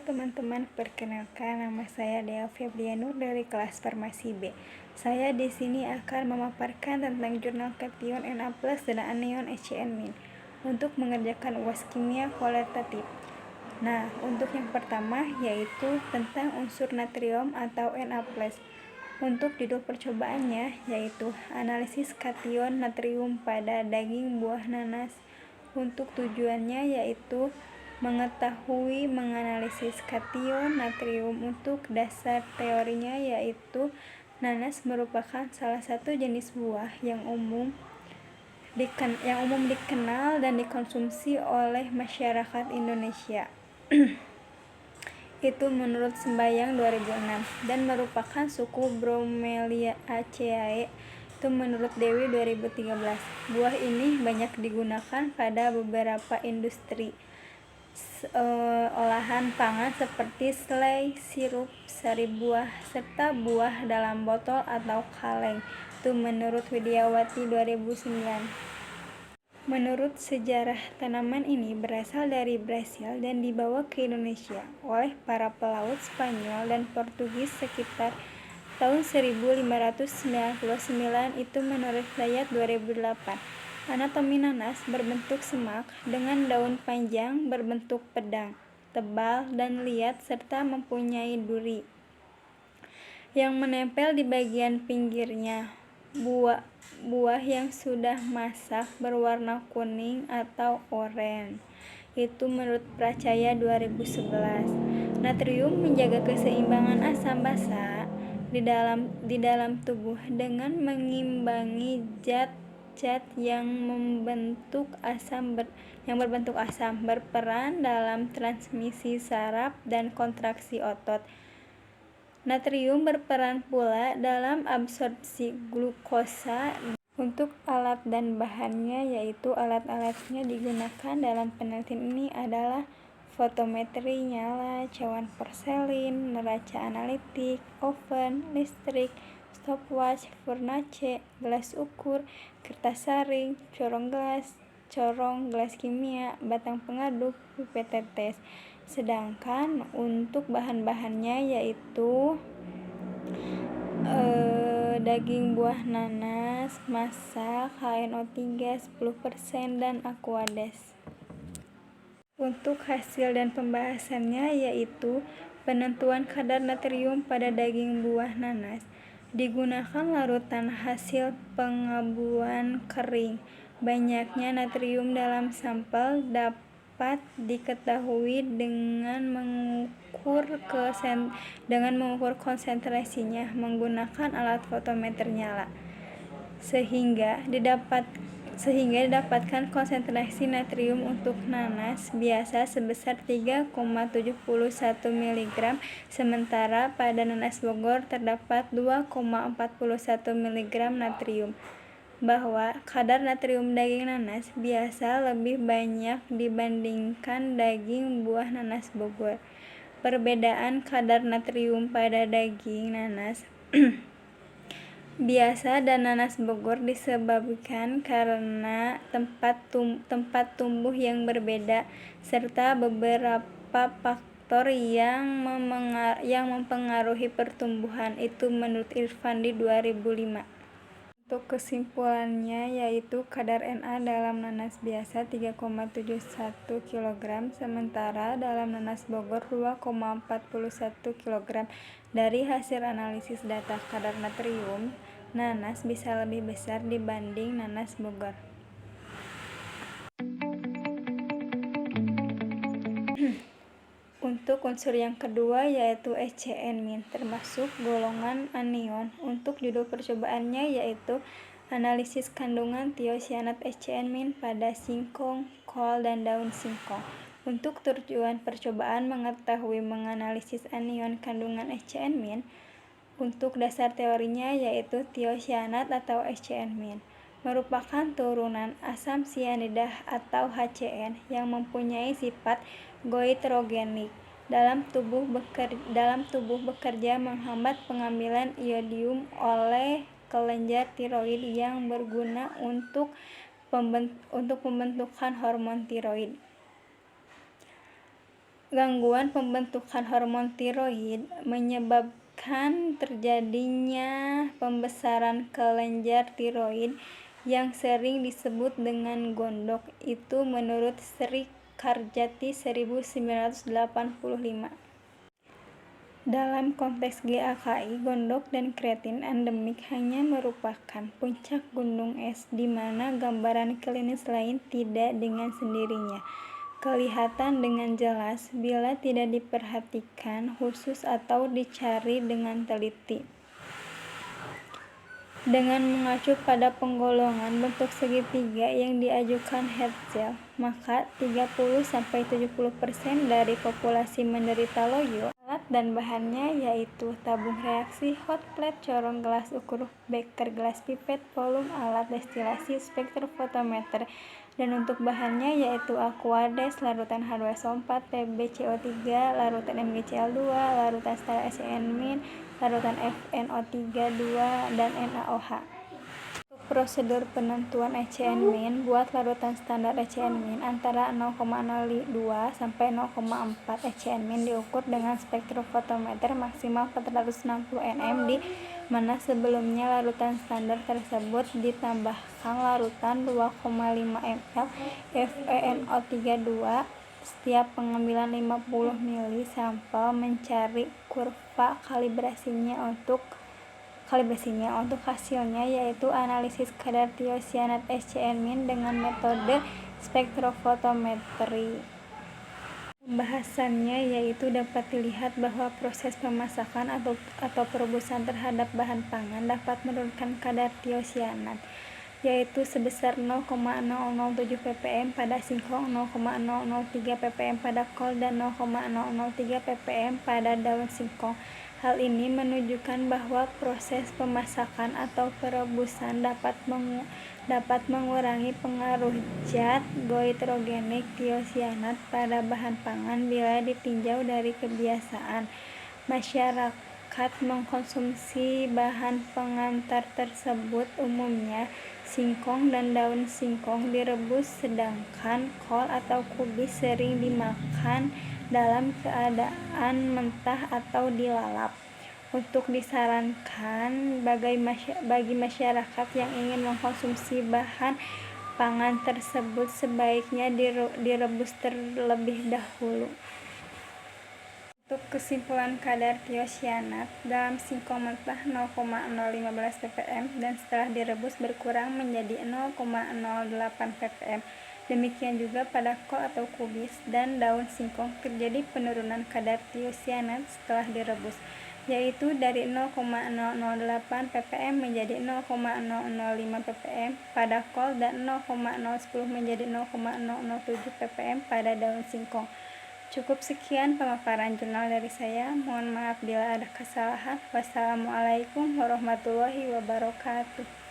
teman-teman, perkenalkan nama saya Dea Febrianur dari kelas Farmasi B. Saya di sini akan memaparkan tentang jurnal kation Na+ dan anion HCN- untuk mengerjakan UAS kimia kualitatif. Nah, untuk yang pertama yaitu tentang unsur natrium atau Na+. Untuk judul percobaannya yaitu analisis kation natrium pada daging buah nanas. Untuk tujuannya yaitu mengetahui menganalisis kation natrium. Untuk dasar teorinya yaitu nanas merupakan salah satu jenis buah yang umum dikenal dan dikonsumsi oleh masyarakat Indonesia. Itu menurut Sembayang 2006 dan merupakan suku Bromeliaceae. Itu menurut Dewi 2013. Buah ini banyak digunakan pada beberapa industri olahan pangan seperti selai, sirup, sari buah, serta buah dalam botol atau kaleng. Itu menurut Widiawati 2009. Menurut sejarah, tanaman ini berasal dari Brasil dan dibawa ke Indonesia oleh para pelaut Spanyol dan Portugis sekitar tahun 1599. Itu menurut Dayat 2008. Anatomi nanas berbentuk semak dengan daun panjang berbentuk pedang, tebal dan liat serta mempunyai duri yang menempel di bagian pinggirnya. Buah yang sudah masak berwarna kuning atau oranye. Itu menurut Pracaya 2011. Natrium menjaga keseimbangan asam basa di dalam tubuh dengan mengimbangi zat-zat yang berbentuk asam, berperan dalam transmisi saraf dan kontraksi otot. Natrium berperan pula dalam absorpsi glukosa. Untuk alat dan bahannya yaitu alat-alatnya digunakan dalam penelitian ini adalah fotometri nyala, cawan porselin, neraca analitik, oven, listrik, stopwatch, furnace, gelas ukur, kertas saring, corong gelas kimia, batang pengaduk, pipet tetes. Sedangkan untuk bahan-bahannya yaitu daging buah nanas, masak, HNO3 10% dan Aquades. Untuk hasil dan pembahasannya yaitu penentuan kadar natrium pada daging buah nanas. Digunakan larutan hasil pengabuan kering. Banyaknya natrium dalam sampel dapat diketahui dengan mengukur konsentrasinya menggunakan alat fotometer nyala, sehingga didapatkan konsentrasi natrium untuk nanas biasa sebesar 3,71 mg, sementara pada nanas Bogor terdapat 2,41 mg natrium. Bahwa kadar natrium daging nanas biasa lebih banyak dibandingkan daging buah nanas Bogor. Perbedaan kadar natrium pada daging nanas biasa dan nanas Bogor disebabkan karena tempat tumbuh yang berbeda serta beberapa faktor yang mempengaruhi pertumbuhan. Itu menurut Irfandi 2005. Untuk kesimpulannya yaitu kadar Na dalam nanas biasa 3,71 kg, sementara dalam nanas Bogor 2,41 kg. Dari hasil analisis data kadar natrium, nanas bisa lebih besar dibanding nanas Bogor. Untuk unsur yang kedua yaitu HCN- termasuk golongan anion. Untuk judul percobaannya yaitu analisis kandungan tiocyanat HCN- pada singkong, kol, dan daun singkong. Untuk tujuan percobaan mengetahui menganalisis anion kandungan HCN-. Untuk dasar teorinya yaitu tiocyanat atau HCN- merupakan turunan asam sianida atau HCN yang mempunyai sifat goitrogenik dalam tubuh bekerja menghambat pengambilan iodium oleh kelenjar tiroid yang berguna untuk pembentukan hormon tiroid. Gangguan pembentukan hormon tiroid menyebabkan terjadinya pembesaran kelenjar tiroid yang sering disebut dengan gondok. Itu menurut Sri Karjati 1985. Dalam konteks GAKI, gondok dan kreatin endemik hanya merupakan puncak gunung es di mana gambaran klinis lain tidak dengan sendirinya kelihatan dengan jelas bila tidak diperhatikan khusus atau dicari dengan teliti. Dengan mengacu pada penggolongan bentuk segitiga yang diajukan Hetzel, maka 30-70% dari populasi menderita loyo. Alat dan bahannya yaitu tabung reaksi, hot plate, corong gelas ukur beker, gelas pipet, volume alat destilasi, spektrofotometer, dan untuk bahannya yaitu Aquades, larutan H2SO4, TbCO3, larutan MgCl2, larutan standar ecn-, larutan FnO3, 2, dan NaOH. Untuk prosedur penentuan ecn-, buat larutan standar ecn- antara 0,02 sampai 0,4 ecn- diukur dengan spektrofotometer maksimal 460 nm di mana sebelumnya larutan standar tersebut ditambahkan larutan 2,5 ml FeNO3 2 setiap pengambilan 50 ml sampel. Mencari kurva kalibrasinya untuk hasilnya yaitu analisis kadar tiosianat ecn- dengan metode spektrofotometri. Pembahasannya yaitu dapat dilihat bahwa proses pemasakan atau perebusan terhadap bahan pangan dapat menurunkan kadar tiosianat yaitu sebesar 0,007 ppm pada singkong, 0,003 ppm pada kol, dan 0,003 ppm pada daun singkong. Hal ini menunjukkan bahwa proses pemasakan atau perebusan dapat mengurangi pengaruh zat goitrogenik tiosianat pada bahan pangan bila ditinjau dari kebiasaan masyarakat mengkonsumsi bahan pengantar tersebut. Umumnya singkong dan daun singkong direbus sedangkan kol atau kubis sering dimakan dalam keadaan mentah atau dilalap. Untuk disarankan bagi masyarakat yang ingin mengkonsumsi bahan pangan tersebut sebaiknya direbus terlebih dahulu. Untuk kesimpulan kadar tiosianat dalam singkong mentah 0,015 ppm dan setelah direbus berkurang menjadi 0,08 ppm. Demikian juga pada kol atau kubis dan daun singkong terjadi penurunan kadar tiosianat setelah direbus, yaitu dari 0,008 ppm menjadi 0,005 ppm pada kol dan 0,010 menjadi 0,007 ppm pada daun singkong. Cukup sekian pemaparan jurnal dari saya. Mohon maaf bila ada kesalahan. Wassalamualaikum warahmatullahi wabarakatuh.